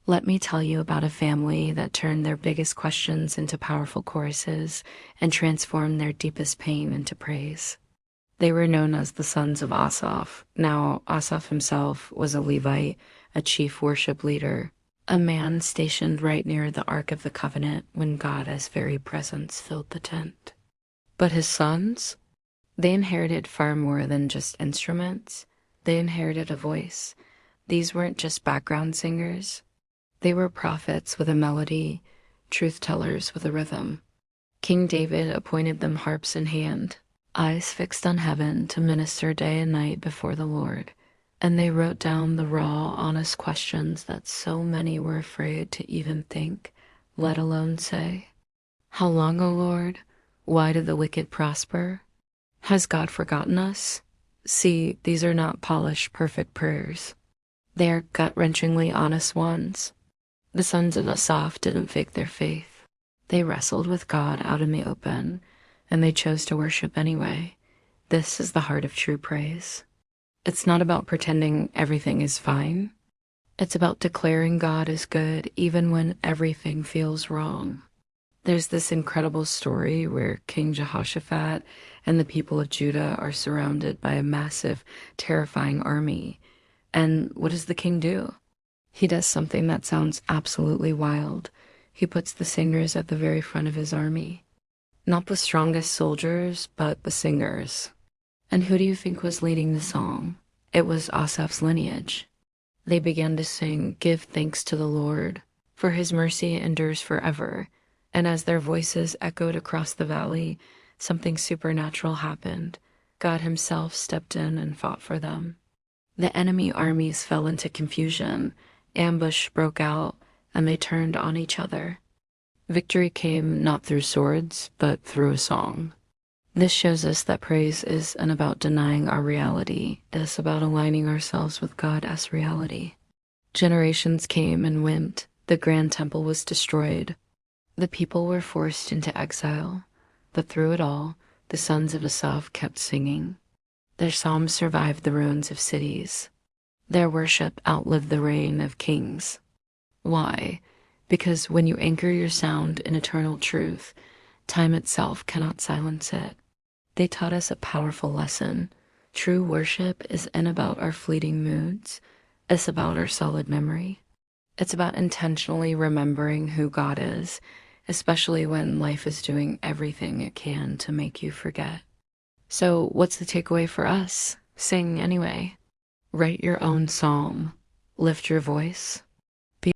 Let me tell you about a family that turned their biggest questions into powerful choruses and transformed their deepest pain into praise. They were known as the sons of Asaph. Now, Asaph himself was a Levite, a chief worship leader, a man stationed right near the Ark of the Covenant when God's very presence filled the tent. But his sons, they inherited far more than just instruments. They inherited a voice. These weren't just background singers. They were prophets with a melody, truth tellers with a rhythm. King David appointed them harps in hand, eyes fixed on heaven to minister day and night before the Lord. And they wrote down the raw, honest questions that so many were afraid to even think, let alone say. How long, O Lord? Why do the wicked prosper? Has God forgotten us? See, these are not polished, perfect prayers. They are gut-wrenchingly honest ones. The sons of Asaph didn't fake their faith. They wrestled with God out in the open, and they chose to worship anyway. This is the heart of true praise. It's not about pretending everything is fine. It's about declaring God is good even when everything feels wrong. There's this incredible story where King Jehoshaphat and the people of Judah are surrounded by a massive, terrifying army. And what does the king do? He does something that sounds absolutely wild. He puts the singers at the very front of his army. Not the strongest soldiers, but the singers. And who do you think was leading the song? It was Asaph's lineage. They began to sing, "Give thanks to the Lord, for his mercy endures forever." And as their voices echoed across the valley, something supernatural happened. God himself stepped in and fought for them. The enemy armies fell into confusion. Ambush broke out, and they turned on each other. Victory came not through swords, but through a song. This shows us that praise isn't about denying our reality. It's about aligning ourselves with God as reality. Generations came and went. The grand temple was destroyed. The people were forced into exile. But through it all, the sons of Asaph kept singing. Their psalms survived the ruins of cities. Their worship outlived the reign of kings. Why? Because when you anchor your sound in eternal truth, time itself cannot silence it. They taught us a powerful lesson. True worship isn't about our fleeting moods. It's about our solid memory. It's about intentionally remembering who God is, especially when life is doing everything it can to make you forget. So what's the takeaway for us? Sing anyway. Write your own psalm. Lift your voice.